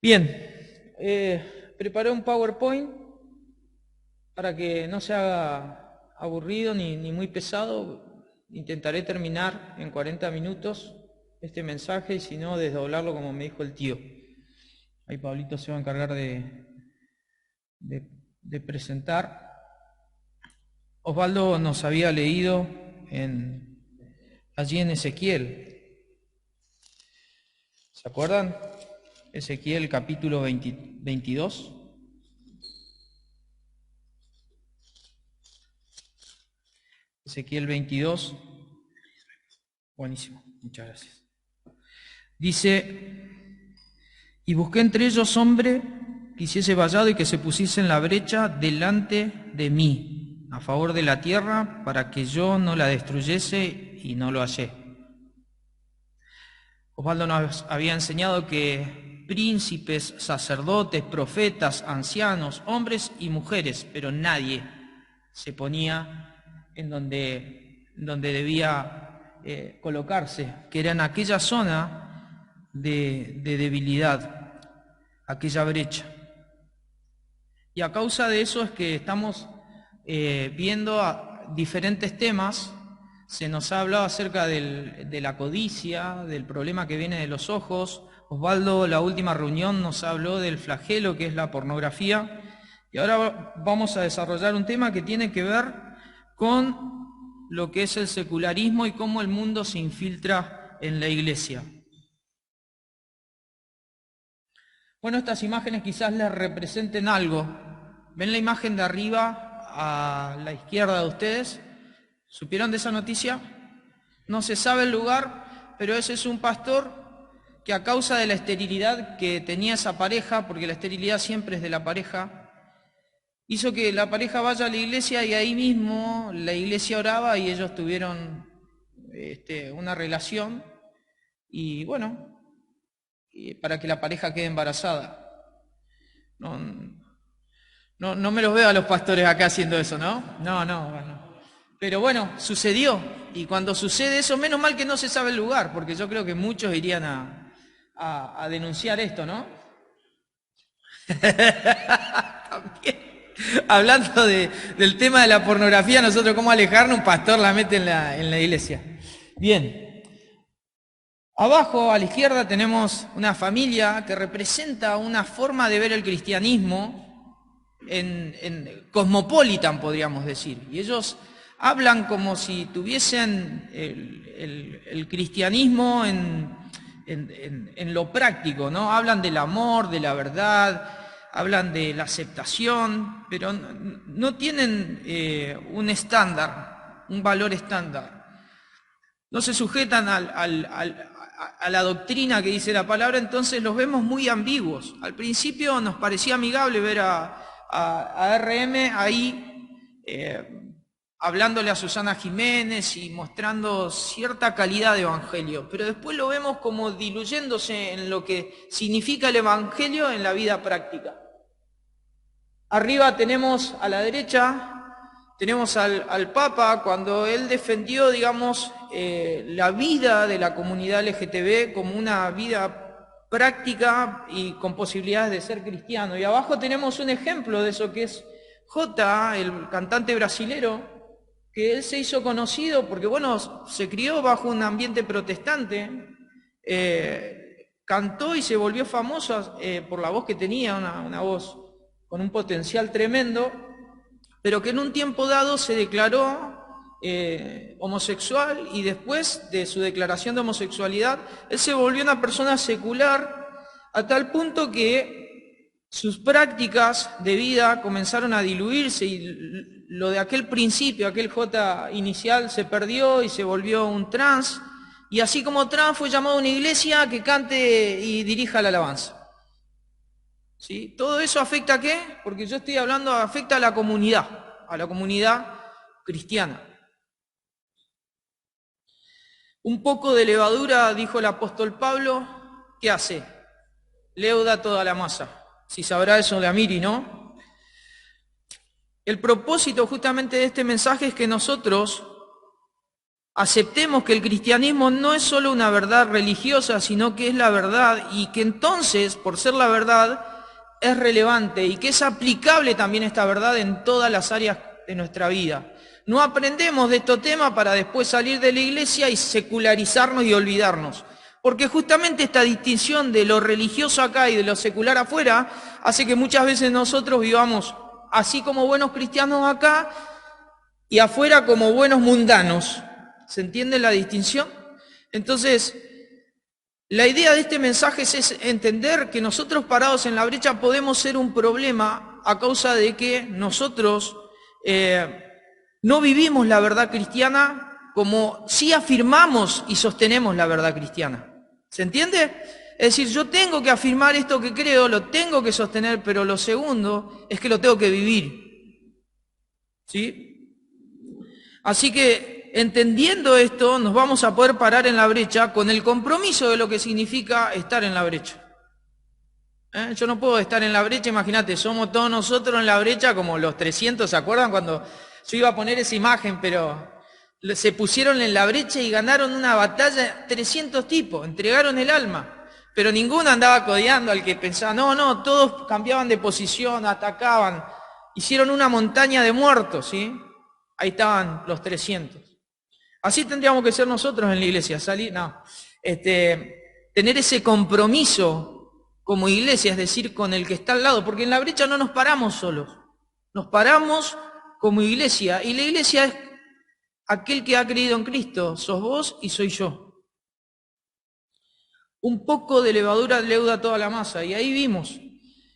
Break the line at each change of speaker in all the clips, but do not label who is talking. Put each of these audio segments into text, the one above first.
Bien, preparé un PowerPoint para que no se haga aburrido ni muy pesado. Intentaré terminar en 40 minutos este mensaje y si no, desdoblarlo como me dijo el tío. Ahí Pablito se va a encargar de presentar. Osvaldo nos había leído allí en Ezequiel. ¿Se acuerdan? Ezequiel capítulo 22. Ezequiel 22. Buenísimo, muchas gracias. Dice: y busqué entre ellos hombre que hiciese vallado y que se pusiese en la brecha delante de mí, a favor de la tierra, para que yo no la destruyese, y no lo hallé. Osvaldo nos había enseñado que príncipes, sacerdotes, profetas, ancianos, hombres y mujeres, pero nadie se ponía en donde debía colocarse, que era en aquella zona de debilidad, aquella brecha. Y a causa de eso es que estamos viendo diferentes temas. Se nos ha hablado acerca de la codicia, del problema que viene de los ojos. Osvaldo, la última reunión, nos habló del flagelo que es la pornografía. Y ahora vamos a desarrollar un tema que tiene que ver con lo que es el secularismo y cómo el mundo se infiltra en la iglesia. Bueno, estas imágenes quizás les representen algo. ¿Ven la imagen de arriba a la izquierda de ustedes? ¿Supieron de esa noticia? No se sabe el lugar, pero ese es un pastor que a causa de la esterilidad que tenía esa pareja, porque la esterilidad siempre es de la pareja, hizo que la pareja vaya a la iglesia y ahí mismo la iglesia oraba y ellos tuvieron una relación y bueno, para que la pareja quede embarazada. No me los veo a los pastores acá haciendo eso, ¿no? No. Pero bueno, sucedió. Y cuando sucede eso, menos mal que no se sabe el lugar, porque yo creo que muchos irían a denunciar esto, ¿no? También. Hablando del tema de la pornografía, nosotros cómo alejarnos, un pastor la mete en la iglesia. Bien. Abajo, a la izquierda, tenemos una familia que representa una forma de ver el cristianismo en cosmopolitan, podríamos decir. Y ellos hablan como si tuviesen el cristianismo en lo práctico, ¿no? Hablan del amor, de la verdad, hablan de la aceptación, pero no tienen un estándar, un valor estándar. No se sujetan a la doctrina que dice la palabra, entonces los vemos muy ambiguos. Al principio nos parecía amigable ver a RM ahí hablándole a Susana Jiménez y mostrando cierta calidad de evangelio, pero después lo vemos como diluyéndose en lo que significa el evangelio en la vida práctica. Arriba tenemos a la derecha, tenemos al Papa cuando él defendió, digamos, la vida de la comunidad LGTB como una vida práctica y con posibilidades de ser cristiano. Y abajo tenemos un ejemplo de eso que es Jota, el cantante brasilero, que él se hizo conocido porque, bueno, se crió bajo un ambiente protestante, cantó y se volvió famoso por la voz que tenía, una voz con un potencial tremendo, pero que en un tiempo dado se declaró homosexual y después de su declaración de homosexualidad, él se volvió una persona secular a tal punto que sus prácticas de vida comenzaron a diluirse y lo de aquel principio, aquel J inicial se perdió y se volvió un trans, y así como trans fue llamado a una iglesia que cante y dirija la alabanza. ¿Sí? ¿Todo eso afecta a qué? Porque yo estoy hablando, afecta a la comunidad cristiana. Un poco de levadura, dijo el apóstol Pablo, ¿qué hace? Leuda toda la masa. Si sabrá eso la Miri, ¿no? El propósito justamente de este mensaje es que nosotros aceptemos que el cristianismo no es solo una verdad religiosa, sino que es la verdad y que entonces, por ser la verdad, es relevante y que es aplicable también esta verdad en todas las áreas de nuestra vida. No aprendemos de estos temas para después salir de la iglesia y secularizarnos y olvidarnos. Porque justamente esta distinción de lo religioso acá y de lo secular afuera hace que muchas veces nosotros vivamos así como buenos cristianos acá y afuera como buenos mundanos. ¿Se entiende la distinción? Entonces, la idea de este mensaje es entender que nosotros parados en la brecha podemos ser un problema a causa de que nosotros no vivimos la verdad cristiana como sí afirmamos y sostenemos la verdad cristiana. ¿Se entiende? Es decir, yo tengo que afirmar esto que creo, lo tengo que sostener, pero lo segundo es que lo tengo que vivir. ¿Sí? Así que, entendiendo esto, nos vamos a poder parar en la brecha con el compromiso de lo que significa estar en la brecha. Yo no puedo estar en la brecha, imagínate, somos todos nosotros en la brecha como los 300, ¿se acuerdan cuando yo iba a poner esa imagen, pero se pusieron en la brecha y ganaron una batalla 300 tipos, entregaron el alma, pero ninguno andaba codeando al que pensaba, no, todos cambiaban de posición, atacaban, hicieron una montaña de muertos, ¿sí? Ahí estaban los 300. Así tendríamos que ser nosotros en la iglesia, tener ese compromiso como iglesia, es decir, con el que está al lado, porque en la brecha no nos paramos solos, nos paramos como iglesia, y la iglesia es aquel que ha creído en Cristo, sos vos y soy yo. Un poco de levadura leuda toda la masa, y ahí vimos.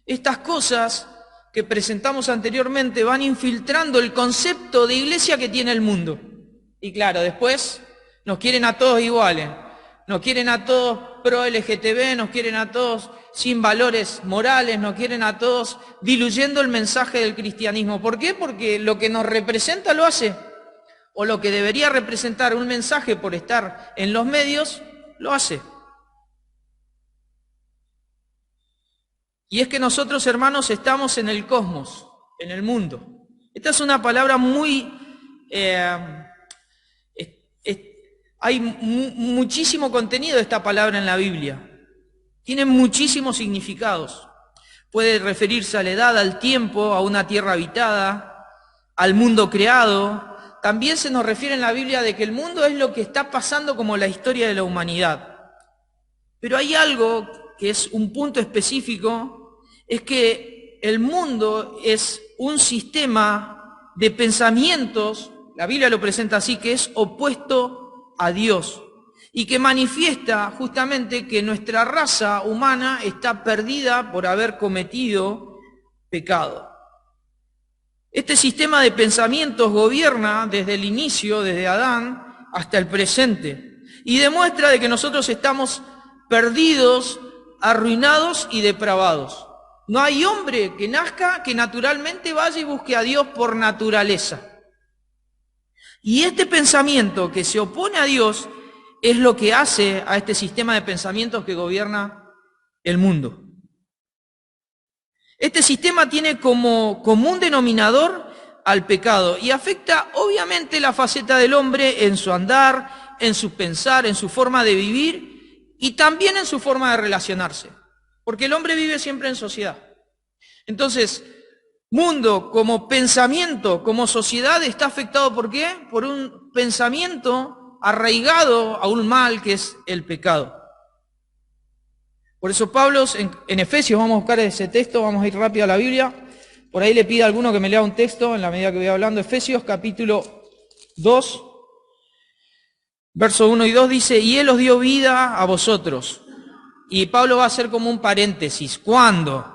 Estas cosas que presentamos anteriormente van infiltrando el concepto de iglesia que tiene el mundo. Y claro, después nos quieren a todos iguales, nos quieren a todos pro LGTB, nos quieren a todos sin valores morales, nos quieren a todos diluyendo el mensaje del cristianismo. ¿Por qué? Porque lo que nos representa lo hace. O lo que debería representar un mensaje por estar en los medios, lo hace. Y es que nosotros, hermanos, estamos en el cosmos, en el mundo. Esta es una palabra muy... hay muchísimo contenido de esta palabra en la Biblia. Tiene muchísimos significados. Puede referirse a la edad, al tiempo, a una tierra habitada, al mundo creado. También se nos refiere en la Biblia de que el mundo es lo que está pasando como la historia de la humanidad. Pero hay algo que es un punto específico, es que el mundo es un sistema de pensamientos, la Biblia lo presenta así, que es opuesto a Dios y que manifiesta justamente que nuestra raza humana está perdida por haber cometido pecado. Este sistema de pensamientos gobierna desde el inicio, desde Adán hasta el presente, y demuestra de que nosotros estamos perdidos, arruinados y depravados. No hay hombre que nazca que naturalmente vaya y busque a Dios por naturaleza. Y este pensamiento que se opone a Dios es lo que hace a este sistema de pensamientos que gobierna el mundo. Este sistema tiene como común denominador al pecado y afecta obviamente la faceta del hombre en su andar, en su pensar, en su forma de vivir y también en su forma de relacionarse, porque el hombre vive siempre en sociedad. Entonces, mundo como pensamiento, como sociedad está afectado ¿por qué? Por un pensamiento arraigado a un mal que es el pecado. Por eso Pablo en Efesios, vamos a buscar ese texto, vamos a ir rápido a la Biblia, por ahí le pido a alguno que me lea un texto en la medida que voy hablando. Efesios capítulo 2, verso 1 y 2 dice, y Él os dio vida a vosotros. Y Pablo va a hacer como un paréntesis, ¿cuándo?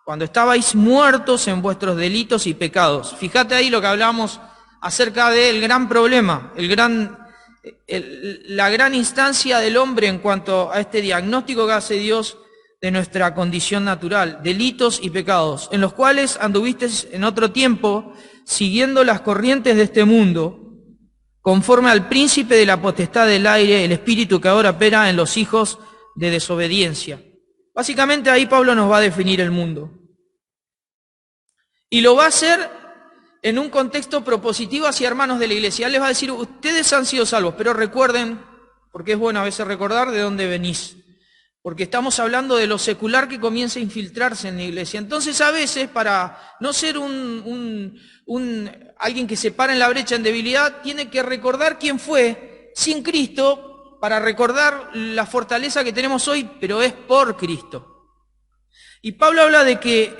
Cuando estabais muertos en vuestros delitos y pecados. Fíjate ahí lo que hablamos acerca del gran problema, la gran instancia del hombre en cuanto a este diagnóstico que hace Dios de nuestra condición natural, delitos y pecados, en los cuales anduvisteis en otro tiempo, siguiendo las corrientes de este mundo, conforme al príncipe de la potestad del aire, el espíritu que ahora opera en los hijos de desobediencia. Básicamente ahí Pablo nos va a definir el mundo. Y lo va a hacer en un contexto propositivo hacia hermanos de la iglesia. Él les va a decir, ustedes han sido salvos, pero recuerden, porque es bueno a veces recordar de dónde venís, porque estamos hablando de lo secular que comienza a infiltrarse en la iglesia. Entonces a veces, para no ser alguien que se para en la brecha en debilidad, tiene que recordar quién fue sin Cristo, para recordar la fortaleza que tenemos hoy, pero es por Cristo. Y Pablo habla de que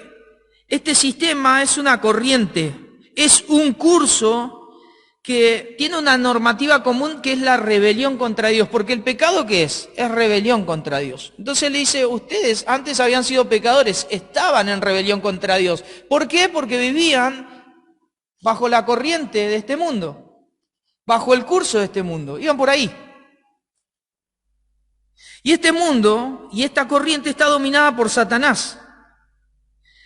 este sistema es una corriente, es un curso que tiene una normativa común que es la rebelión contra Dios, porque el pecado ¿qué es? Es rebelión contra Dios. Entonces le dice, ustedes antes habían sido pecadores, estaban en rebelión contra Dios. ¿Por qué? Porque vivían bajo la corriente de este mundo, bajo el curso de este mundo, iban por ahí. Y este mundo y esta corriente está dominada por Satanás.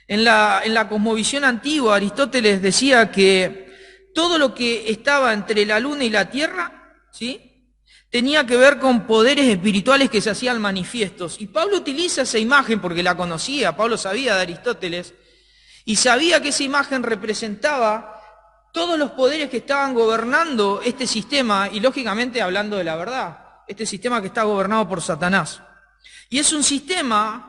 En la cosmovisión antigua, Aristóteles decía que todo lo que estaba entre la luna y la tierra, ¿sí?, tenía que ver con poderes espirituales que se hacían manifiestos. Y Pablo utiliza esa imagen porque la conocía, Pablo sabía de Aristóteles, y sabía que esa imagen representaba todos los poderes que estaban gobernando este sistema, y lógicamente hablando de la verdad, este sistema que está gobernado por Satanás. Y es un sistema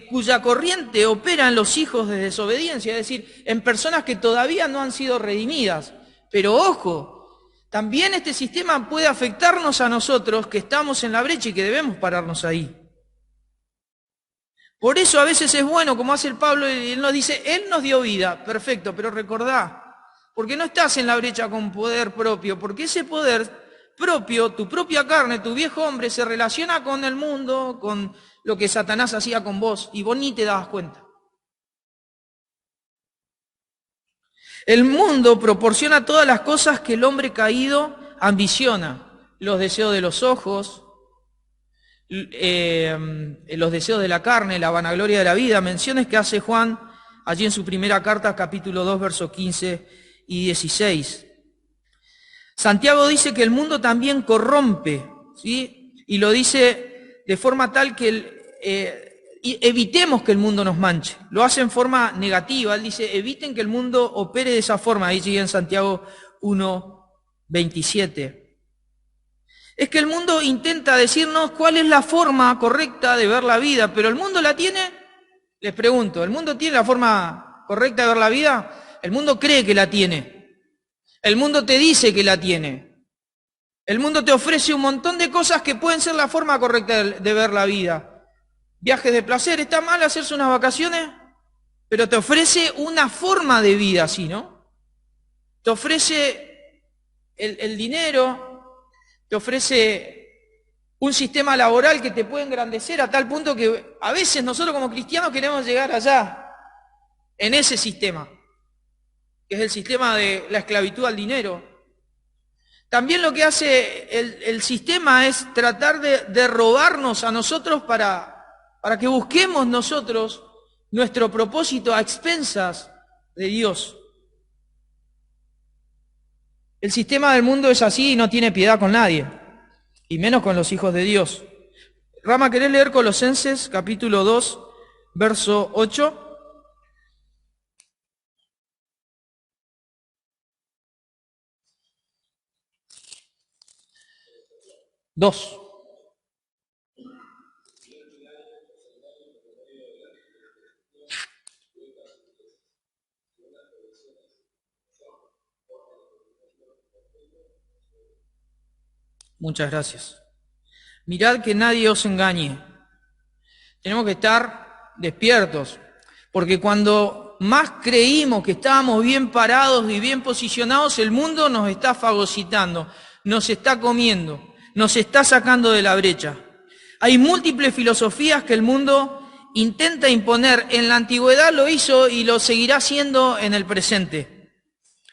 cuya corriente opera en los hijos de desobediencia, es decir, en personas que todavía no han sido redimidas. Pero ojo, también este sistema puede afectarnos a nosotros que estamos en la brecha y que debemos pararnos ahí. Por eso a veces es bueno, como hace el Pablo, él nos dice, Él nos dio vida, perfecto, pero recordá, porque no estás en la brecha con poder propio, porque ese poder propio, tu propia carne, tu viejo hombre, se relaciona con el mundo, con lo que Satanás hacía con vos, y vos ni te dabas cuenta. El mundo proporciona todas las cosas que el hombre caído ambiciona, los deseos de los ojos, los deseos de la carne, la vanagloria de la vida, menciones que hace Juan allí en su primera carta, capítulo 2, versos 15 y 16. Santiago dice que el mundo también corrompe, ¿sí? Y lo dice de forma tal que evitemos que el mundo nos manche. Lo hace en forma negativa. Él dice, eviten que el mundo opere de esa forma. Ahí sigue en Santiago 1, 27. Es que el mundo intenta decirnos cuál es la forma correcta de ver la vida, pero ¿el mundo la tiene? Les pregunto, ¿el mundo tiene la forma correcta de ver la vida? El mundo cree que la tiene. El mundo te dice que la tiene. El mundo te ofrece un montón de cosas que pueden ser la forma correcta de ver la vida. Viajes de placer, ¿está mal hacerse unas vacaciones? Pero te ofrece una forma de vida así, ¿no? Te ofrece el dinero, te ofrece un sistema laboral que te puede engrandecer a tal punto que a veces nosotros como cristianos queremos llegar allá, en ese sistema, que es el sistema de la esclavitud al dinero. También lo que hace el sistema es tratar de robarnos a nosotros para que busquemos nosotros nuestro propósito a expensas de Dios. El sistema del mundo es así y no tiene piedad con nadie, y menos con los hijos de Dios. Rama, ¿querés leer Colosenses capítulo 2, verso 8? 2. Muchas gracias. Mirad que nadie os engañe. Tenemos que estar despiertos, porque cuando más creímos que estábamos bien parados y bien posicionados, el mundo nos está fagocitando, nos está comiendo, nos está sacando de la brecha. Hay múltiples filosofías que el mundo intenta imponer. En la antigüedad lo hizo y lo seguirá haciendo en el presente.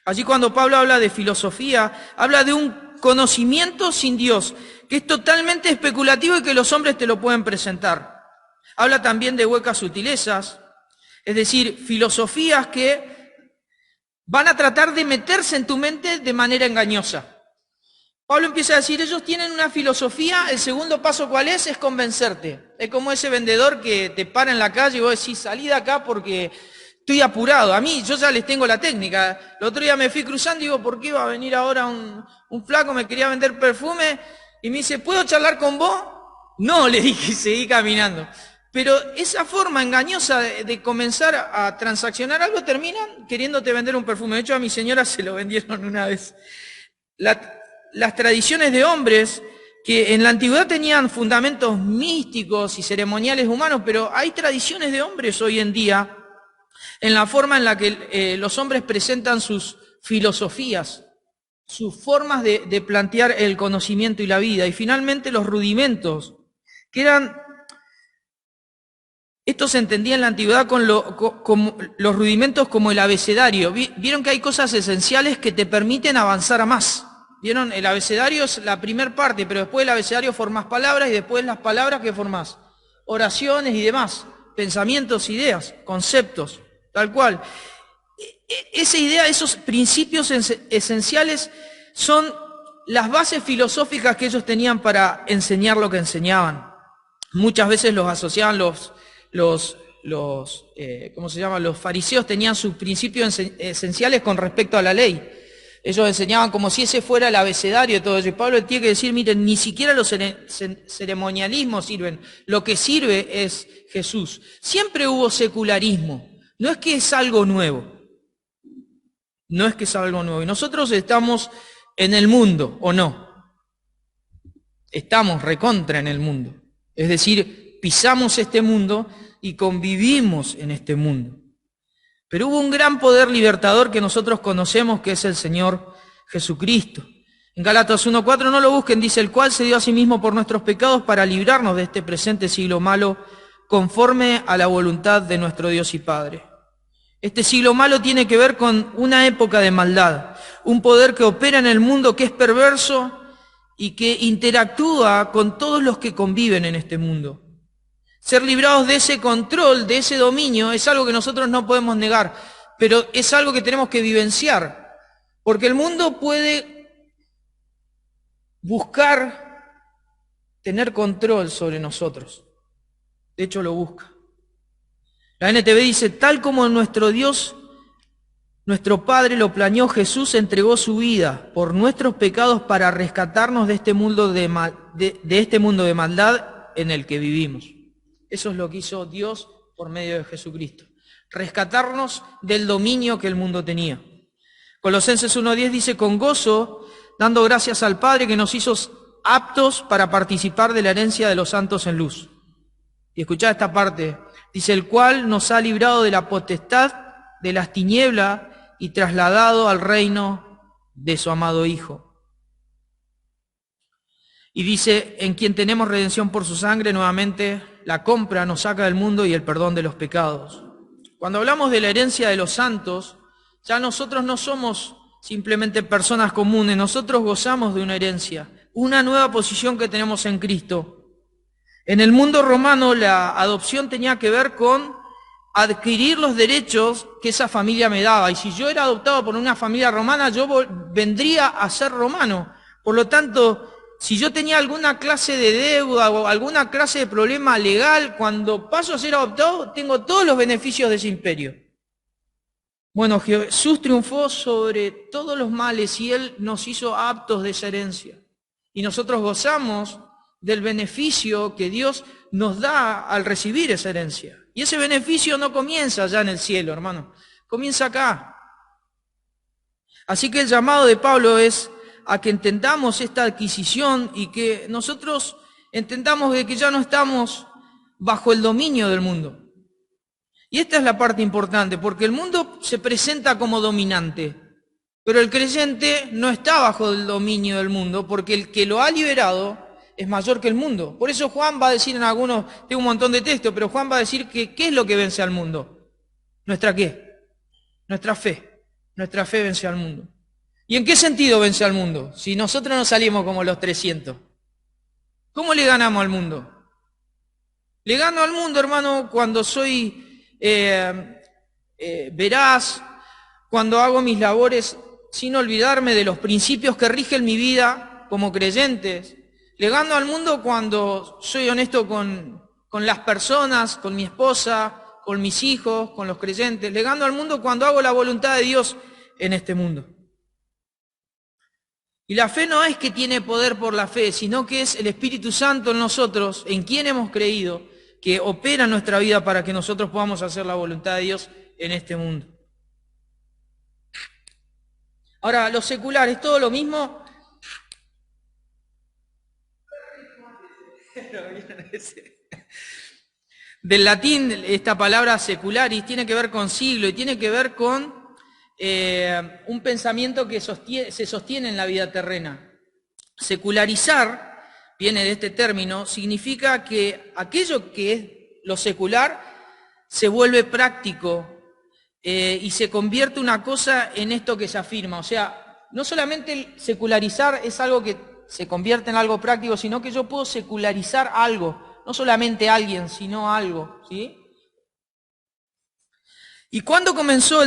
Allí cuando Pablo habla de filosofía, habla de un conocimiento sin Dios, que es totalmente especulativo y que los hombres te lo pueden presentar. Habla también de huecas sutilezas, es decir, filosofías que van a tratar de meterse en tu mente de manera engañosa. Pablo empieza a decir, ellos tienen una filosofía, el segundo paso ¿cuál es? Es convencerte. Es como ese vendedor que te para en la calle y vos decís, salí de acá porque Estoy apurado. A mí, yo ya les tengo la técnica. El otro día me fui cruzando y digo, ¿por qué va a venir ahora un flaco? Me quería vender perfume y me dice, ¿puedo charlar con vos? No, le dije y seguí caminando. Pero esa forma engañosa de comenzar a transaccionar algo terminan queriéndote vender un perfume. De hecho, a mi señora se lo vendieron una vez. Las tradiciones de hombres que en la antigüedad tenían fundamentos místicos y ceremoniales humanos, pero hay tradiciones de hombres hoy en día en la forma en la que los hombres presentan sus filosofías, sus formas de plantear el conocimiento y la vida, y finalmente los rudimentos, que eran, esto se entendía en la antigüedad como los rudimentos como el abecedario. Vieron que hay cosas esenciales que te permiten avanzar a más. Vieron, el abecedario es la primer parte, pero después del abecedario formás palabras y después las palabras que formás, oraciones y demás, pensamientos, ideas, conceptos. Tal cual. Esa idea, esos principios esenciales son las bases filosóficas que ellos tenían para enseñar lo que enseñaban. Muchas veces los asociaban ¿cómo se llama? Los fariseos tenían sus principios esenciales con respecto a la ley. Ellos enseñaban como si ese fuera el abecedario de todo eso. Y Pablo tiene que decir, miren, ni siquiera los ceremonialismos sirven. Lo que sirve es Jesús. Siempre hubo secularismo. No es que es algo nuevo. No es que es algo nuevo. Y nosotros estamos en el mundo, ¿o no? Estamos recontra en el mundo. Es decir, pisamos este mundo y convivimos en este mundo. Pero hubo un gran poder libertador que nosotros conocemos, que es el Señor Jesucristo. En Gálatas 1:4, no lo busquen, dice, el cual se dio a sí mismo por nuestros pecados para librarnos de este presente siglo malo, conforme a la voluntad de nuestro Dios y Padre. Este siglo malo tiene que ver con una época de maldad, un poder que opera en el mundo, que es perverso y que interactúa con todos los que conviven en este mundo. Ser librados de ese control, de ese dominio, es algo que nosotros no podemos negar, pero es algo que tenemos que vivenciar, porque el mundo puede buscar tener control sobre nosotros. De hecho, lo busca. La NTV dice, tal como nuestro Dios, nuestro Padre lo planeó, Jesús entregó su vida por nuestros pecados para rescatarnos de este mundo este mundo de maldad en el que vivimos. Eso es lo que hizo Dios por medio de Jesucristo. Rescatarnos del dominio que el mundo tenía. Colosenses 1:10 dice, con gozo, dando gracias al Padre que nos hizo aptos para participar de la herencia de los santos en luz. Y escuchad esta parte, dice, el cual nos ha librado de la potestad de las tinieblas y trasladado al reino de su amado Hijo. Y dice, en quien tenemos redención por su sangre, nuevamente la compra nos saca del mundo y el perdón de los pecados. Cuando hablamos de la herencia de los santos, ya nosotros no somos simplemente personas comunes, nosotros gozamos de una herencia, una nueva posición que tenemos en Cristo. En el mundo romano la adopción tenía que ver con adquirir los derechos que esa familia me daba. Y si yo era adoptado por una familia romana, yo vendría a ser romano. Por lo tanto, si yo tenía alguna clase de deuda o alguna clase de problema legal, cuando paso a ser adoptado, tengo todos los beneficios de ese imperio. Bueno, Jesús triunfó sobre todos los males y Él nos hizo aptos de esa herencia. Y nosotros gozamos del beneficio que Dios nos da al recibir esa herencia. Y ese beneficio no comienza allá en el cielo, hermano, comienza acá. Así que el llamado de Pablo es a que entendamos esta adquisición y que nosotros entendamos de que ya no estamos bajo el dominio del mundo. Y esta es la parte importante, porque el mundo se presenta como dominante, pero el creyente no está bajo el dominio del mundo, porque el que lo ha liberado es mayor que el mundo. Por eso Juan va a decir en algunos, tengo un montón de textos, pero Juan va a decir que ¿qué es lo que vence al mundo? ¿Nuestra qué? Nuestra fe. Nuestra fe vence al mundo. ¿Y en qué sentido vence al mundo? Si nosotros no salimos como los 300. ¿Cómo le ganamos al mundo? Le gano al mundo, hermano, cuando soy veraz, cuando hago mis labores sin olvidarme de los principios que rigen mi vida como creyentes. Le gano al mundo cuando soy honesto con las personas, con mi esposa, con mis hijos, con los creyentes, legando al mundo cuando hago la voluntad de Dios en este mundo. Y la fe no es que tiene poder por la fe, sino que es el Espíritu Santo en nosotros, en quien hemos creído, que opera en nuestra vida para que nosotros podamos hacer la voluntad de Dios en este mundo. Ahora, lo secular, ¿es todo lo mismo? Del latín, esta palabra secularis tiene que ver con siglo y tiene que ver con un pensamiento que se sostiene en la vida terrena. Secularizar, viene de este término, significa que aquello que es lo secular se vuelve práctico y se convierte una cosa en esto que se afirma. O sea, no solamente el secularizar es algo que se convierte en algo práctico, sino que yo puedo secularizar algo, no solamente alguien, sino algo, ¿sí? ¿Y cuándo comenzó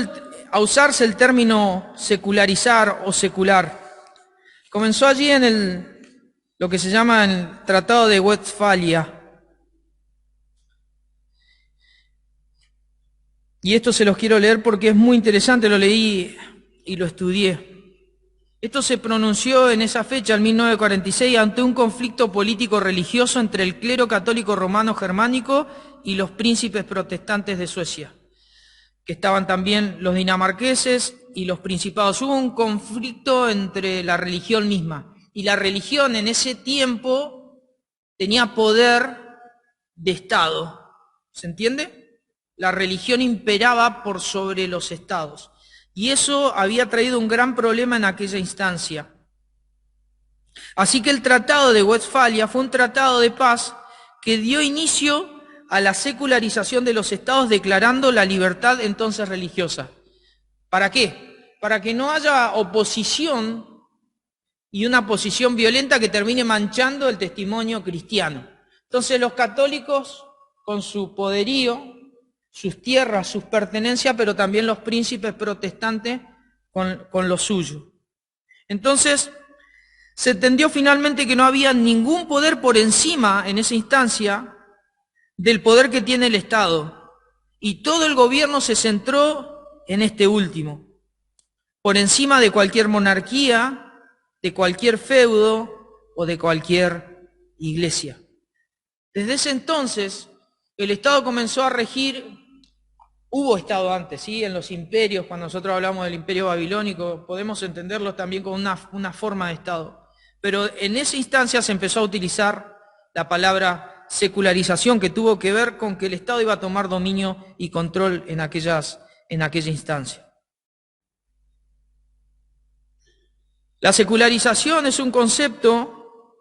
a usarse el término secularizar o secular? Comenzó allí en lo que se llama el Tratado de Westfalia. Y esto se los quiero leer porque es muy interesante, lo leí y lo estudié. Esto se pronunció en esa fecha, en 1946, ante un conflicto político-religioso entre el clero católico romano germánico y los príncipes protestantes de Suecia, que estaban también los dinamarqueses y los principados. Hubo un conflicto entre la religión misma, y la religión en ese tiempo tenía poder de Estado. ¿Se entiende? La religión imperaba por sobre los estados. Y eso había traído un gran problema en aquella instancia. Así que el Tratado de Westfalia fue un tratado de paz que dio inicio a la secularización de los estados, declarando la libertad entonces religiosa. ¿Para qué? Para que no haya oposición y una posición violenta que termine manchando el testimonio cristiano. Entonces los católicos, con su poderío, sus tierras, sus pertenencias, pero también los príncipes protestantes con lo suyo. Entonces, se entendió finalmente que no había ningún poder por encima, en esa instancia, del poder que tiene el Estado. Y todo el gobierno se centró en este último, por encima de cualquier monarquía, de cualquier feudo o de cualquier iglesia. Desde ese entonces, el Estado comenzó a regir. Hubo Estado antes, ¿sí? En los imperios, cuando nosotros hablamos del imperio babilónico, podemos entenderlo también como una forma de Estado. Pero en esa instancia se empezó a utilizar la palabra secularización, que tuvo que ver con que el Estado iba a tomar dominio y control en aquella instancia. La secularización es un concepto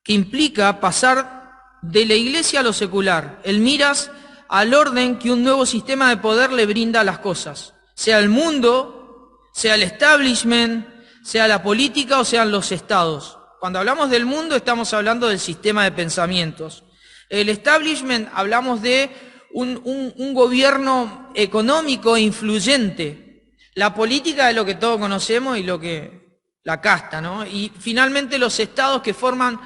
que implica pasar de la iglesia a lo secular. El miras al orden que un nuevo sistema de poder le brinda a las cosas, sea el mundo, sea el establishment, sea la política o sean los estados. Cuando hablamos del mundo estamos hablando del sistema de pensamientos. El establishment hablamos de un gobierno económico influyente. La política es lo que todos conocemos y la casta, ¿no? Y finalmente los estados que forman,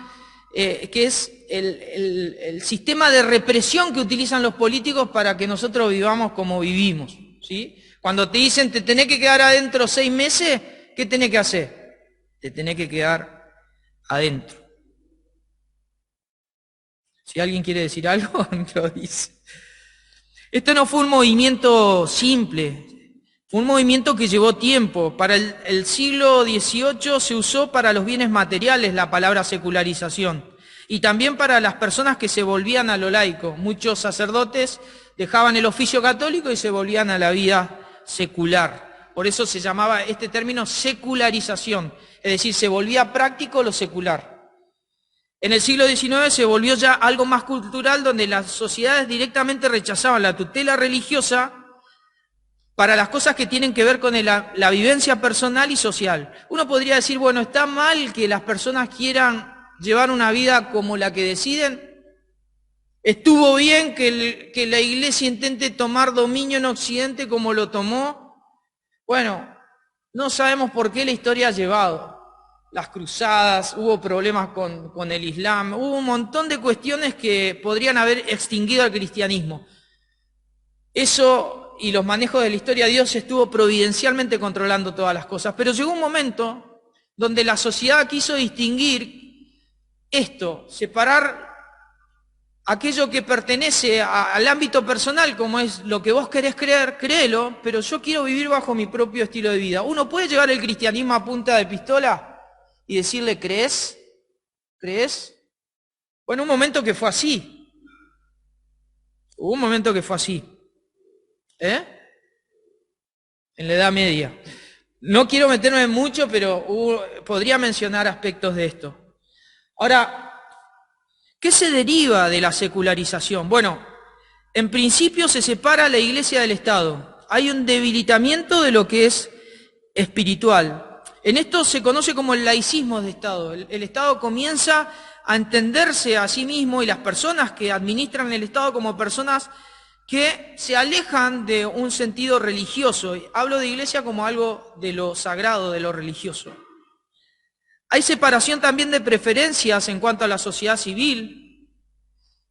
que es el sistema de represión que utilizan los políticos para que nosotros vivamos como vivimos, ¿sí? Cuando te dicen te tenés que quedar adentro 6 meses, ¿qué tenés que hacer? Te tenés que quedar adentro. Si alguien quiere decir algo, lo dice. Esto no fue un movimiento simple, fue un movimiento que llevó tiempo. Para el siglo XVIII se usó para los bienes materiales la palabra secularización. Y también para las personas que se volvían a lo laico. Muchos sacerdotes dejaban el oficio católico y se volvían a la vida secular. Por eso se llamaba este término secularización, es decir, se volvía práctico lo secular. En el siglo XIX se volvió ya algo más cultural, donde las sociedades directamente rechazaban la tutela religiosa para las cosas que tienen que ver con la vivencia personal y social. Uno podría decir, bueno, está mal que las personas quieran llevar una vida como la que deciden. Estuvo bien que la iglesia intente tomar dominio en Occidente como lo tomó. Bueno, no sabemos por qué la historia ha llevado. Las cruzadas, hubo problemas con el Islam, hubo un montón de cuestiones que podrían haber extinguido al cristianismo. eso y los manejos de la historia, Dios estuvo providencialmente controlando todas las cosas. Pero llegó un momento donde la sociedad quiso distinguir esto, separar aquello que pertenece al ámbito personal, como es lo que vos querés creer, créelo, pero yo quiero vivir bajo mi propio estilo de vida. Uno puede llevar el cristianismo a punta de pistola y decirle, ¿crees? ¿Crees? Bueno, un momento que fue así. Hubo un momento que fue así. En la Edad Media. No quiero meterme mucho, pero podría mencionar aspectos de esto. Ahora, ¿qué se deriva de la secularización? Bueno, en principio se separa la Iglesia del Estado. Hay un debilitamiento de lo que es espiritual. En esto se conoce como el laicismo de Estado. El Estado comienza a entenderse a sí mismo y las personas que administran el Estado como personas que se alejan de un sentido religioso. Hablo de Iglesia como algo de lo sagrado, de lo religioso. Hay separación también de preferencias en cuanto a la sociedad civil.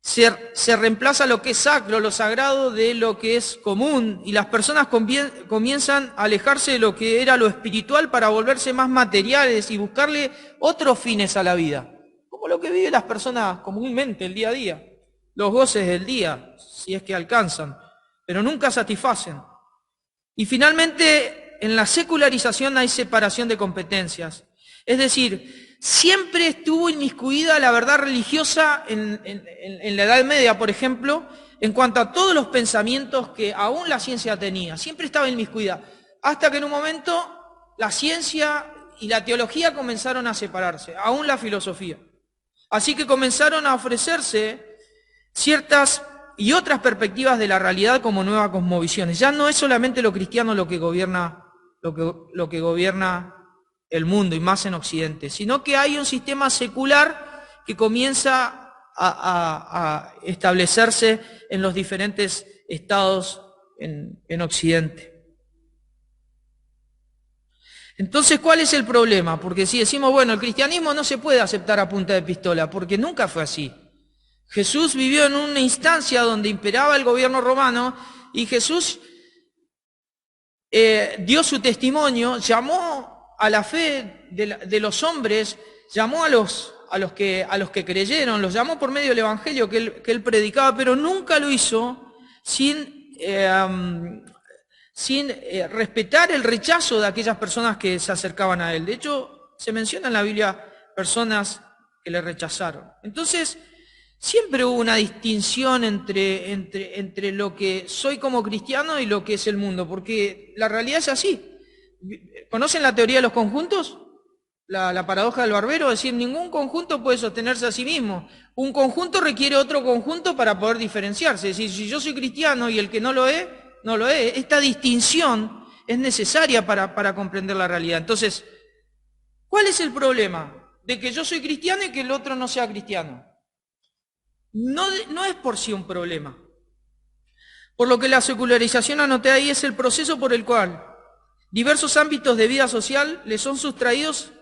Se reemplaza lo que es sacro, lo sagrado, de lo que es común, y las personas comienzan a alejarse de lo que era lo espiritual para volverse más materiales y buscarle otros fines a la vida, como lo que viven las personas comúnmente el día a día, los goces del día, si es que alcanzan, pero nunca satisfacen. Y finalmente, en la secularización hay separación de competencias. Es decir, siempre estuvo inmiscuida la verdad religiosa en la Edad Media, por ejemplo, en cuanto a todos los pensamientos que aún la ciencia tenía. Siempre estaba inmiscuida, hasta que en un momento la ciencia y la teología comenzaron a separarse, aún la filosofía. Así que comenzaron a ofrecerse ciertas y otras perspectivas de la realidad como nuevas cosmovisiones. Ya no es solamente lo cristiano lo que gobierna el mundo, y más en Occidente, sino que hay un sistema secular que comienza a establecerse en los diferentes estados en Occidente. Entonces, ¿cuál es el problema? Porque si decimos, bueno, el cristianismo no se puede aceptar a punta de pistola, porque nunca fue así. Jesús vivió en una instancia donde imperaba el gobierno romano, y Jesús dio su testimonio, llamó a la fe de los hombres, llamó a los que creyeron, los llamó por medio del evangelio que él predicaba, pero nunca lo hizo sin respetar el rechazo de aquellas personas que se acercaban a él. De hecho, se menciona en la Biblia personas que le rechazaron. Entonces, siempre hubo una distinción entre lo que soy como cristiano y lo que es el mundo, porque la realidad es así. ¿Conocen la teoría de los conjuntos? La paradoja del barbero, es decir, ningún conjunto puede sostenerse a sí mismo. Un conjunto requiere otro conjunto para poder diferenciarse. Es decir, si yo soy cristiano y el que no lo es, no lo es. Esta distinción es necesaria para comprender la realidad. Entonces, ¿cuál es el problema? De que yo soy cristiano y que el otro no sea cristiano. No es por sí un problema. Por lo que la secularización, anoté ahí, es el proceso por el cual diversos ámbitos de vida social le son sustraídos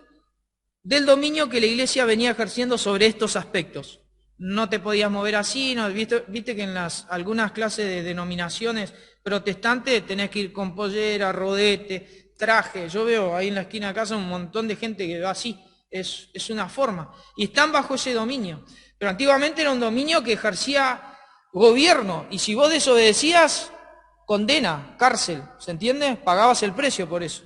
del dominio que la Iglesia venía ejerciendo sobre estos aspectos. No te podías mover así, ¿no? Viste que en algunas clases de denominaciones protestantes tenés que ir con pollera, rodete, traje. Yo veo ahí en la esquina de casa un montón de gente que va así, es una forma. Y están bajo ese dominio. Pero antiguamente era un dominio que ejercía gobierno, y si vos desobedecías, condena, cárcel, ¿se entiende? Pagabas el precio por eso.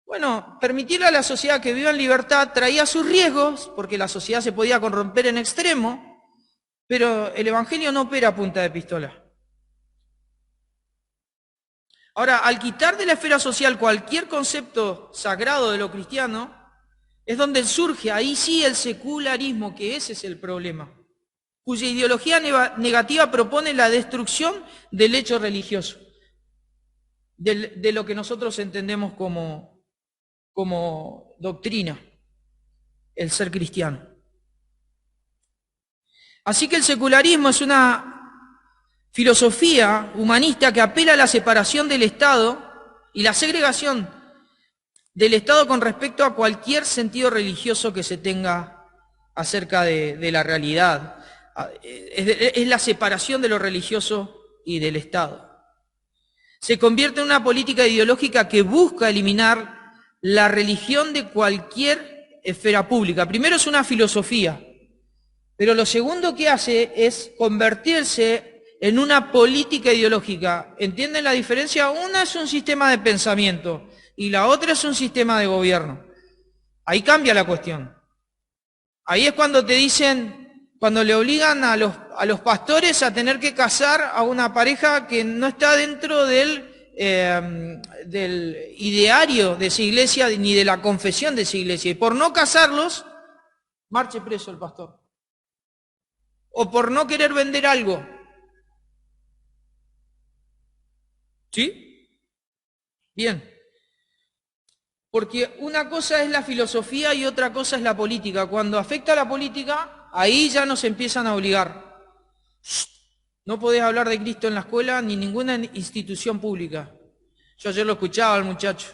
Bueno, permitirle a la sociedad que viva en libertad traía sus riesgos, porque la sociedad se podía corromper en extremo, pero el Evangelio no opera a punta de pistola. Ahora, al quitar de la esfera social cualquier concepto sagrado de lo cristiano, es donde surge, ahí sí, el secularismo, que ese es el problema, cuya ideología negativa propone la destrucción del hecho religioso, de lo que nosotros entendemos como doctrina, el ser cristiano. Así que el secularismo es una filosofía humanista que apela a la separación del Estado y la segregación del Estado con respecto a cualquier sentido religioso que se tenga acerca de la realidad. Es la separación de lo religioso y del Estado. se convierte en una política ideológica que busca eliminar la religión de cualquier esfera pública. Primero es una filosofía, pero lo segundo que hace es convertirse en una política ideológica. ¿Entienden la diferencia? Una es un sistema de pensamiento y la otra es un sistema de gobierno. Ahí cambia la cuestión. Ahí es cuando te dicen, cuando le obligan a los pastores a tener que casar a una pareja que no está dentro del ideario de esa iglesia ni de la confesión de esa iglesia. Y por no casarlos, marche preso el pastor. O por no querer vender algo. ¿Sí? Bien. Porque una cosa es la filosofía y otra cosa es la política. Cuando afecta a la política, ahí ya nos empiezan a obligar. No podés hablar de Cristo en la escuela ni ninguna institución pública. Yo ayer lo escuchaba al muchacho.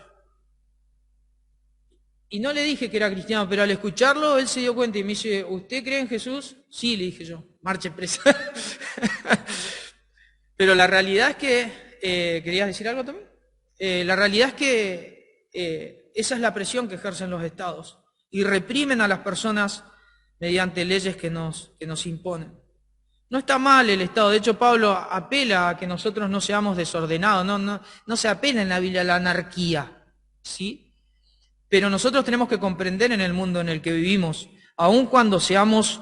Y no le dije que era cristiano, pero al escucharlo él se dio cuenta y me dice, ¿usted cree en Jesús? Sí, le dije yo, marche presa. Pero la realidad es que, ¿querías decir algo también? La realidad es que esa es la presión que ejercen los estados y reprimen a las personas mediante leyes que nos imponen. No está mal el Estado, de hecho Pablo apela a que nosotros no seamos desordenados, no se apela en la Biblia a la anarquía, ¿sí? Pero nosotros tenemos que comprender en el mundo en el que vivimos, aun cuando seamos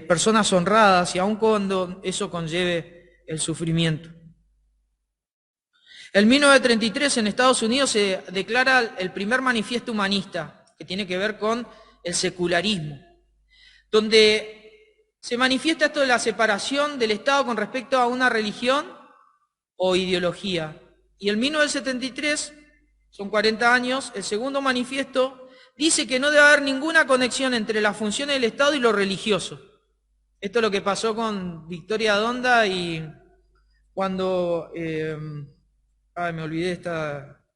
personas honradas y aun cuando eso conlleve el sufrimiento. En 1933 en Estados Unidos se declara el primer manifiesto humanista, que tiene que ver con el secularismo, donde se manifiesta esto de la separación del Estado con respecto a una religión o ideología. Y en 1973, son 40 años, el segundo manifiesto dice que no debe haber ninguna conexión entre las funciones del Estado y lo religioso. Esto es lo que pasó con Victoria Donda y cuando... me olvidé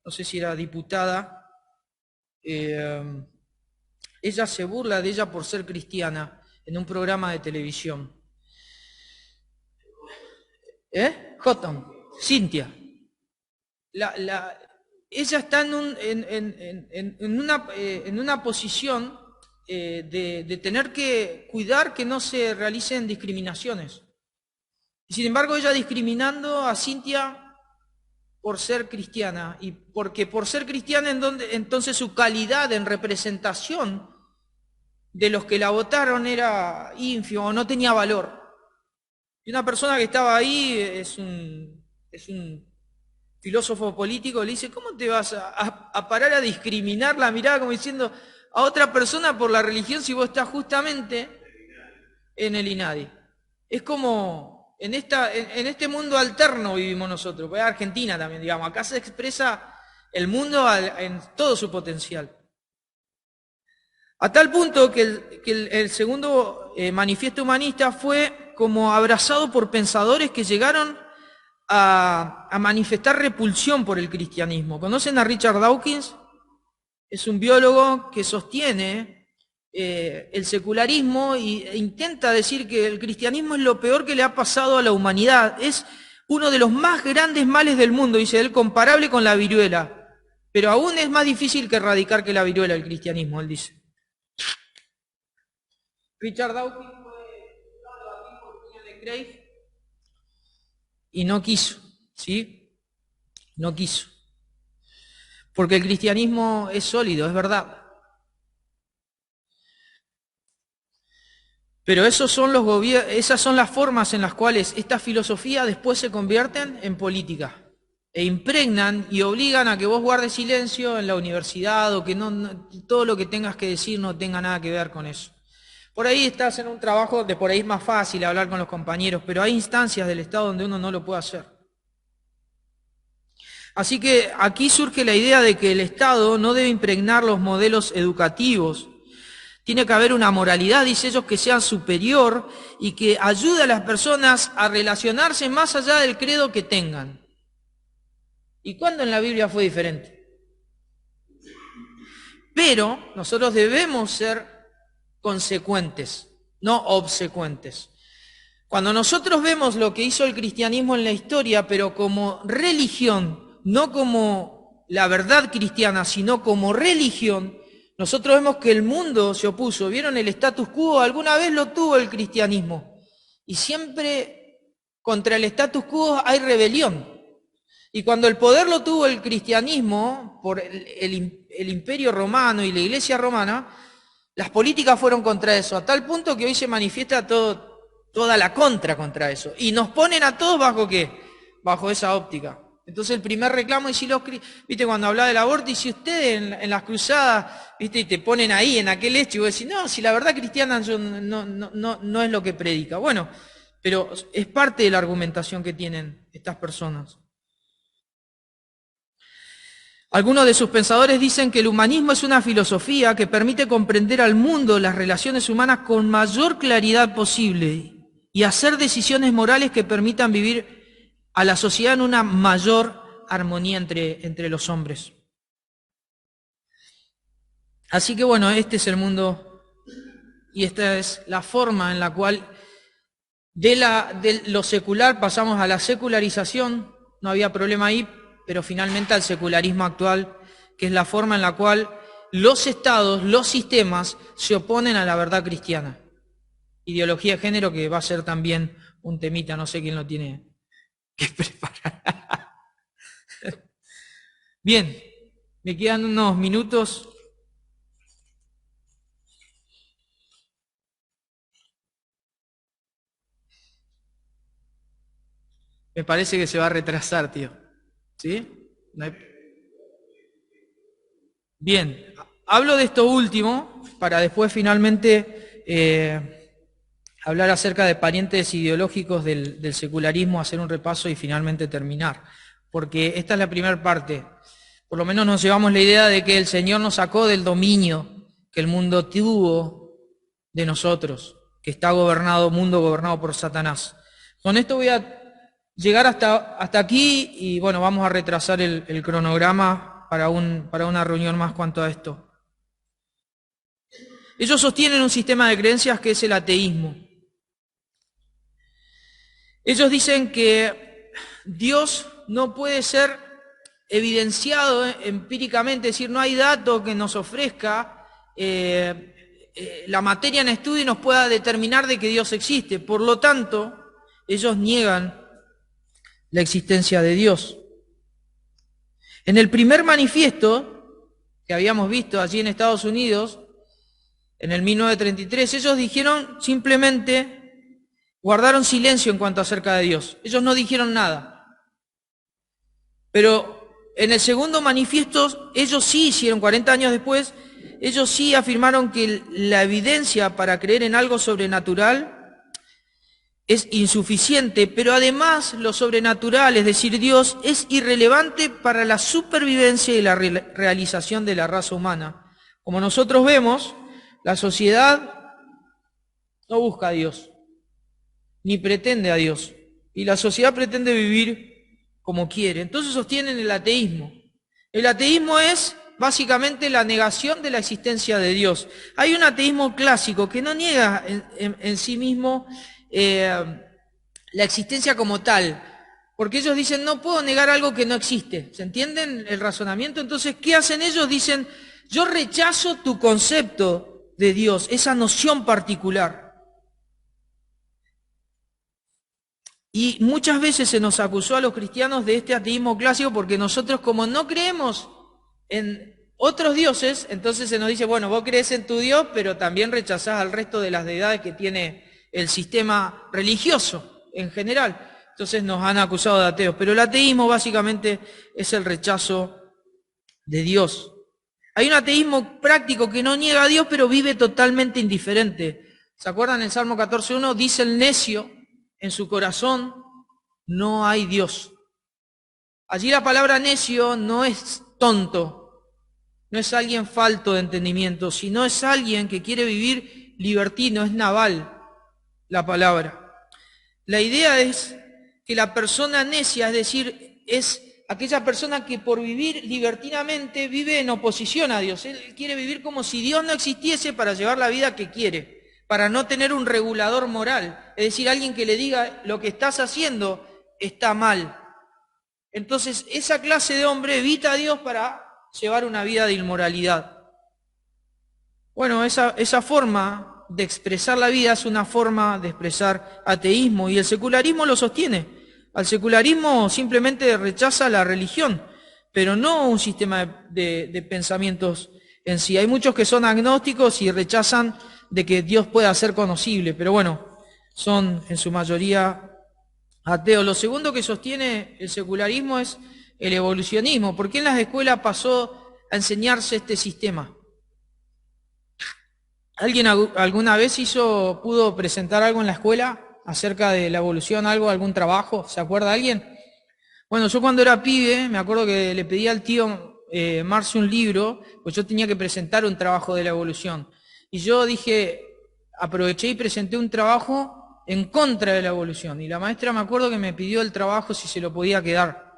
no sé si era diputada, ella se burla de ella por ser cristiana en un programa de televisión. Houghton, Cynthia. Ella está en una posición de tener que cuidar que no se realicen discriminaciones. Y sin embargo ella discriminando a Cynthia por ser cristiana, y porque por ser cristiana entonces su calidad en representación de los que la votaron era ínfimo, no tenía valor. Y una persona que estaba ahí es un filósofo político, le dice, ¿cómo te vas a parar a discriminar la mirada como diciendo a otra persona por la religión si vos estás justamente en el INADI? Es como... En este mundo alterno vivimos nosotros, pues Argentina también, digamos, acá se expresa el mundo en todo su potencial. A tal punto que el segundo manifiesto humanista fue como abrazado por pensadores que llegaron a manifestar repulsión por el cristianismo. ¿Conocen a Richard Dawkins? Es un biólogo que sostiene el secularismo e intenta decir que el cristianismo es lo peor que le ha pasado a la humanidad. Es uno de los más grandes males del mundo, dice él, comparable con la viruela. Pero aún es más difícil que erradicar que la viruela el cristianismo, él dice. Richard Dawkins fue de Craig y no quiso, ¿sí? No quiso. Porque el cristianismo es sólido, es verdad. Pero esas son las formas en las cuales esta filosofía después se convierten en política e impregnan y obligan a que vos guardes silencio en la universidad o que todo lo que tengas que decir no tenga nada que ver con eso. Por ahí estás en un trabajo de por ahí es más fácil hablar con los compañeros, pero hay instancias del Estado donde uno no lo puede hacer. Así que aquí surge la idea de que el Estado no debe impregnar los modelos educativos. Tiene que haber una moralidad, dice ellos, que sea superior y que ayude a las personas a relacionarse más allá del credo que tengan. ¿Y cuándo en la Biblia fue diferente? Pero nosotros debemos ser consecuentes, no obsecuentes. Cuando nosotros vemos lo que hizo el cristianismo en la historia, pero como religión, no como la verdad cristiana, sino como religión, nosotros vemos que el mundo se opuso. ¿Vieron el status quo? Alguna vez lo tuvo el cristianismo. Y siempre contra el status quo hay rebelión. Y cuando el poder lo tuvo el cristianismo por el imperio romano y la iglesia romana, las políticas fueron contra eso, a tal punto que hoy se manifiesta toda la contra eso. Y nos ponen a todos bajo ¿qué? Bajo esa óptica. Entonces el primer reclamo es si viste, cuando hablaba del aborto, y si ustedes en las cruzadas, viste, y te ponen ahí en aquel hecho, y vos decís, no, si la verdad cristiana no es lo que predica. Bueno, pero es parte de la argumentación que tienen estas personas. Algunos de sus pensadores dicen que el humanismo es una filosofía que permite comprender al mundo, las relaciones humanas con mayor claridad posible y hacer decisiones morales que permitan vivir a la sociedad en una mayor armonía entre los hombres. Así que bueno, este es el mundo y esta es la forma en la cual de lo secular pasamos a la secularización. No había problema ahí, pero finalmente al secularismo actual, que es la forma en la cual los estados, los sistemas se oponen a la verdad cristiana. Ideología de género que va a ser también un temita, no sé quién lo tiene que preparar. Bien, me quedan unos minutos. Me parece que se va a retrasar, tío. ¿Sí? Bien, hablo de esto último para después finalmente hablar acerca de parientes ideológicos del secularismo, hacer un repaso y finalmente terminar. Porque esta es la primera parte. Por lo menos nos llevamos la idea de que el Señor nos sacó del dominio que el mundo tuvo de nosotros, que está mundo gobernado por Satanás. Con esto voy a llegar hasta aquí y bueno, vamos a retrasar el cronograma para una reunión más cuanto a esto. Ellos sostienen un sistema de creencias que es el ateísmo. Ellos dicen que Dios no puede ser evidenciado empíricamente, es decir, no hay dato que nos ofrezca la materia en estudio y nos pueda determinar de que Dios existe. Por lo tanto, ellos niegan la existencia de Dios. En el primer manifiesto que habíamos visto allí en Estados Unidos, en el 1933, ellos dijeron simplemente, guardaron silencio en cuanto acerca de Dios. Ellos no dijeron nada. Pero en el segundo manifiesto, ellos sí hicieron, 40 años después, ellos sí afirmaron que la evidencia para creer en algo sobrenatural es insuficiente, pero además lo sobrenatural, es decir, Dios, es irrelevante para la supervivencia y la realización de la raza humana. Como nosotros vemos, la sociedad no busca a Dios, ni pretende a Dios, y la sociedad pretende vivir como quiere. Entonces sostienen el ateísmo. El ateísmo es básicamente la negación de la existencia de Dios. Hay un ateísmo clásico que no niega en sí mismo la existencia como tal, porque ellos dicen, no puedo negar algo que no existe. ¿Se entienden el razonamiento? Entonces, ¿qué hacen ellos? Dicen, yo rechazo tu concepto de Dios, esa noción particular. Y muchas veces se nos acusó a los cristianos de este ateísmo clásico porque nosotros, como no creemos en otros dioses, entonces se nos dice, bueno, vos crees en tu Dios, pero también rechazás al resto de las deidades que tiene el sistema religioso en general. Entonces nos han acusado de ateos. Pero el ateísmo básicamente es el rechazo de Dios. Hay un ateísmo práctico que no niega a Dios, pero vive totalmente indiferente. ¿Se acuerdan? En Salmo 14:1 dice el necio, en su corazón no hay Dios. Allí la palabra necio no es tonto, no es alguien falto de entendimiento, sino es alguien que quiere vivir libertino, es naval la palabra. La idea es que la persona necia, es decir, es aquella persona que por vivir libertinamente vive en oposición a Dios. Él quiere vivir como si Dios no existiese para llevar la vida que quiere. para no tener un regulador moral, es decir, alguien que le diga lo que estás haciendo está mal. Entonces, esa clase de hombre evita a Dios para llevar una vida de inmoralidad. Bueno, esa forma de expresar la vida es una forma de expresar ateísmo, y el secularismo lo sostiene. Al secularismo simplemente rechaza la religión, pero no un sistema de pensamientos en sí. Hay muchos que son agnósticos y rechazan de que Dios pueda ser conocible, pero bueno, son en su mayoría ateos. Lo segundo que sostiene el secularismo es el evolucionismo. ¿Por qué en las escuelas pasó a enseñarse este sistema? ¿Alguien alguna vez pudo presentar algo en la escuela acerca de la evolución, algún trabajo? ¿Se acuerda alguien? Bueno, yo cuando era pibe, me acuerdo que le pedí al tío Marcio un libro, pues yo tenía que presentar un trabajo de la evolución. Y yo dije, aproveché y presenté un trabajo en contra de la evolución. Y la maestra, me acuerdo que me pidió el trabajo si se lo podía quedar.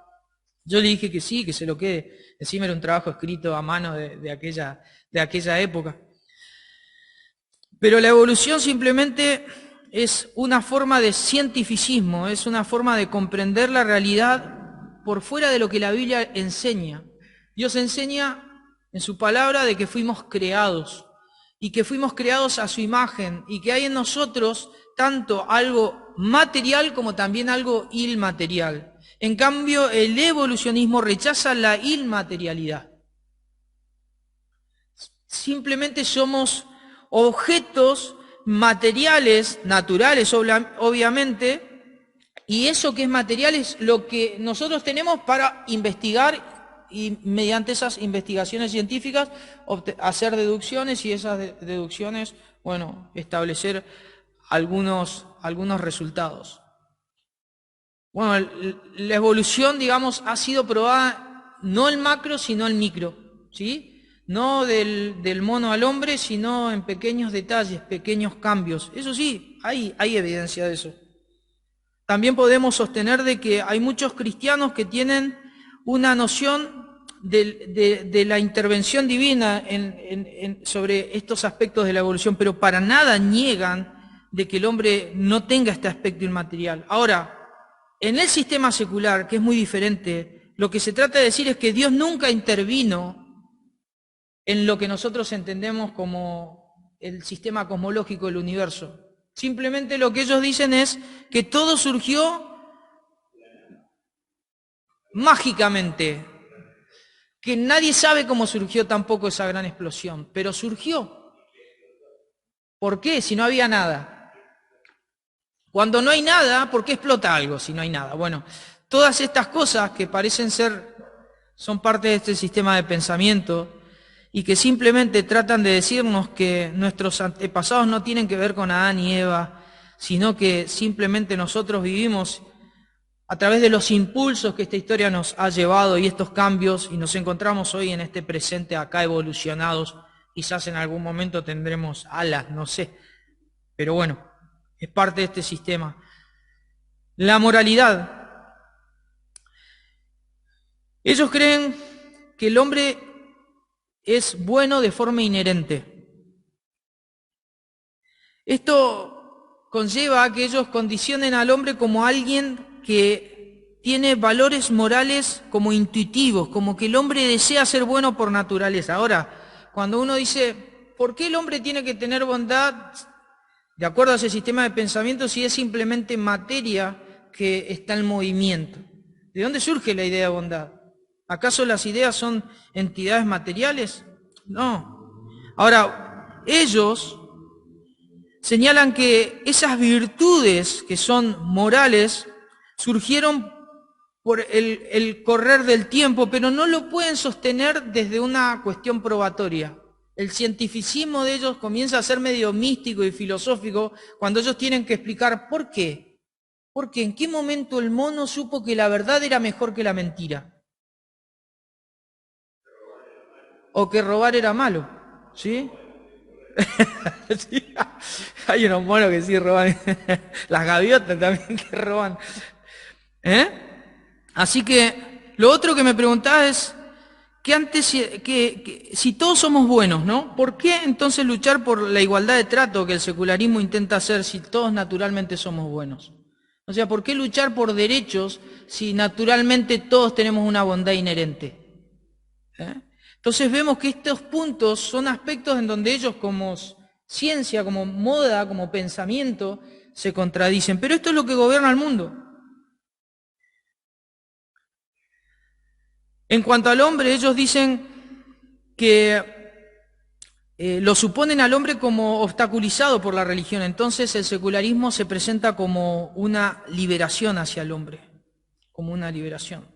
Yo le dije que sí, que se lo quede. Encima era un trabajo escrito a mano de aquella época. Pero la evolución simplemente es una forma de cientificismo, es una forma de comprender la realidad por fuera de lo que la Biblia enseña. Dios enseña en su palabra de que fuimos creados y que fuimos creados a su imagen y que hay en nosotros tanto algo material como también algo inmaterial. En cambio, el evolucionismo rechaza la inmaterialidad. Simplemente somos objetos materiales, naturales obviamente, y eso que es material es lo que nosotros tenemos para investigar y mediante esas investigaciones científicas hacer deducciones y esas deducciones, bueno, establecer algunos resultados. Bueno, la evolución, digamos, ha sido probada no el macro, sino el micro, ¿sí? No del mono al hombre, sino en pequeños detalles, pequeños cambios. Eso sí, hay evidencia de eso. También podemos sostener de que hay muchos cristianos que tienen una noción de la intervención divina sobre estos aspectos de la evolución, pero para nada niegan de que el hombre no tenga este aspecto inmaterial. Ahora, en el sistema secular, que es muy diferente, lo que se trata de decir es que Dios nunca intervino en lo que nosotros entendemos como el sistema cosmológico del universo. Simplemente lo que ellos dicen es que todo surgió mágicamente, que nadie sabe cómo surgió tampoco esa gran explosión, pero surgió. ¿Por qué? Si no había nada. Cuando no hay nada, ¿por qué explota algo si no hay nada? Bueno, todas estas cosas que parecen son parte de este sistema de pensamiento y que simplemente tratan de decirnos que nuestros antepasados no tienen que ver con Adán y Eva, sino que simplemente nosotros vivimos a través de los impulsos que esta historia nos ha llevado y estos cambios, y nos encontramos hoy en este presente acá evolucionados. Quizás en algún momento tendremos alas, no sé, pero bueno, es parte de este sistema. La moralidad. Ellos creen que el hombre es bueno de forma inherente. Esto conlleva a que ellos condicionen al hombre como alguien que tiene valores morales como intuitivos, como que el hombre desea ser bueno por naturaleza. Ahora, cuando uno dice, ¿por qué el hombre tiene que tener bondad? De acuerdo a ese sistema de pensamiento, si es simplemente materia que está en movimiento. ¿De dónde surge la idea de bondad? ¿Acaso las ideas son entidades materiales? No. Ahora, ellos señalan que esas virtudes que son morales surgieron por el correr del tiempo, pero no lo pueden sostener desde una cuestión probatoria. El cientificismo de ellos comienza a ser medio místico y filosófico cuando ellos tienen que explicar por qué. Porque en qué momento el mono supo que la verdad era mejor que la mentira. O que robar era malo, ¿sí? Sí, hay unos monos que sí roban. Las gaviotas también que roban. Así que lo otro que me preguntaba es, que si todos somos buenos, ¿no? ¿Por qué entonces luchar por la igualdad de trato que el secularismo intenta hacer si todos naturalmente somos buenos? O sea, ¿por qué luchar por derechos si naturalmente todos tenemos una bondad inherente? Entonces vemos que estos puntos son aspectos en donde ellos como ciencia, como moda, como pensamiento, se contradicen. Pero esto es lo que gobierna el mundo. En cuanto al hombre, ellos dicen que lo suponen al hombre como obstaculizado por la religión. Entonces el secularismo se presenta como una liberación hacia el hombre, como una liberación.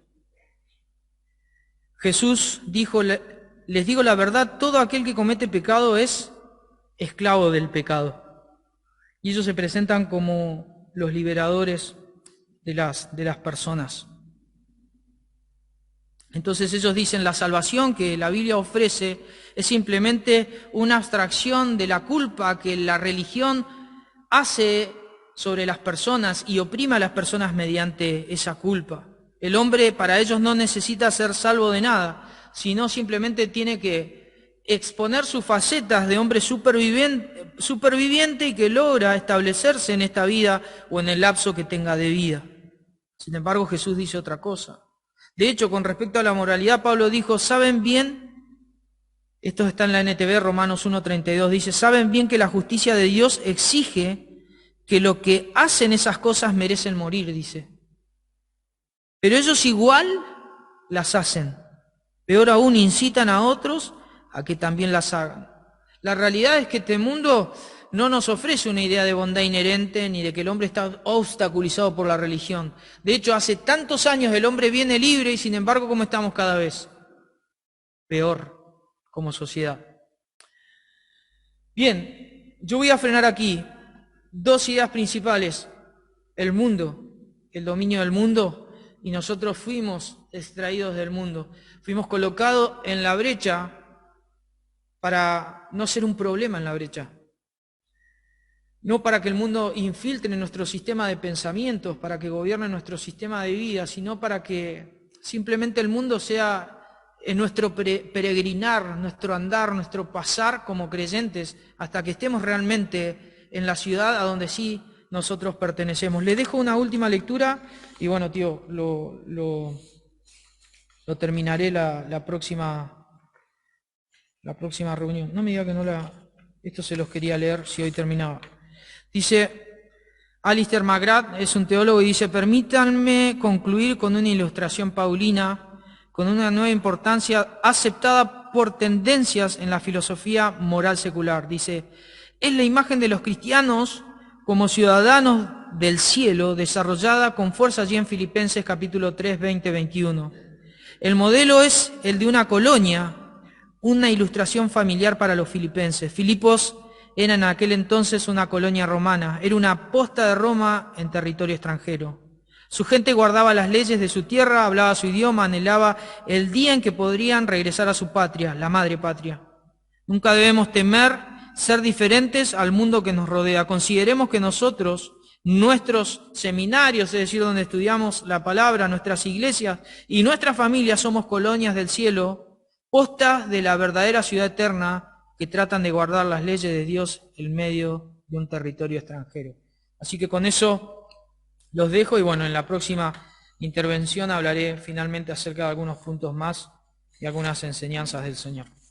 Jesús dijo, les digo la verdad, todo aquel que comete pecado es esclavo del pecado. Y ellos se presentan como los liberadores de las personas. Entonces ellos dicen, la salvación que la Biblia ofrece es simplemente una abstracción de la culpa que la religión hace sobre las personas y oprime a las personas mediante esa culpa. El hombre para ellos no necesita ser salvo de nada, sino simplemente tiene que exponer sus facetas de hombre superviviente y que logra establecerse en esta vida o en el lapso que tenga de vida. Sin embargo, Jesús dice otra cosa. De hecho, con respecto a la moralidad, Pablo dijo, ¿saben bien? Esto está en la NTV, Romanos 1:32, dice, ¿saben bien que la justicia de Dios exige que lo que hacen esas cosas merecen morir? Dice. Pero ellos igual las hacen. Peor aún, incitan a otros a que también las hagan. La realidad es que este mundo no nos ofrece una idea de bondad inherente ni de que el hombre está obstaculizado por la religión. De hecho, hace tantos años el hombre viene libre y sin embargo, ¿cómo estamos cada vez? Peor como sociedad. Bien, yo voy a frenar aquí. Dos ideas principales. El mundo, el dominio del mundo, y nosotros fuimos extraídos del mundo. Fuimos colocados en la brecha para no ser un problema en la brecha. No para que el mundo infiltre en nuestro sistema de pensamientos, para que gobierne nuestro sistema de vida, sino para que simplemente el mundo sea en nuestro peregrinar, nuestro andar, nuestro pasar como creyentes, hasta que estemos realmente en la ciudad a donde sí nosotros pertenecemos. Le dejo una última lectura y bueno, tío, lo terminaré la próxima reunión. No me diga que no esto se los quería leer si hoy terminaba. Dice, Alistair McGrath es un teólogo y dice, permítanme concluir con una ilustración paulina, con una nueva importancia aceptada por tendencias en la filosofía moral secular. Dice, es la imagen de los cristianos como ciudadanos del cielo, desarrollada con fuerza allí en Filipenses capítulo 3, 20-21. El modelo es el de una colonia, una ilustración familiar para los filipenses. Filipos era en aquel entonces una colonia romana, era una posta de Roma en territorio extranjero. Su gente guardaba las leyes de su tierra, hablaba su idioma, anhelaba el día en que podrían regresar a su patria, la madre patria. Nunca debemos temer ser diferentes al mundo que nos rodea. Consideremos que nosotros, nuestros seminarios, es decir, donde estudiamos la palabra, nuestras iglesias y nuestras familias somos colonias del cielo, postas de la verdadera ciudad eterna, que tratan de guardar las leyes de Dios en medio de un territorio extranjero. Así que con eso los dejo y bueno, en la próxima intervención hablaré finalmente acerca de algunos puntos más y algunas enseñanzas del Señor.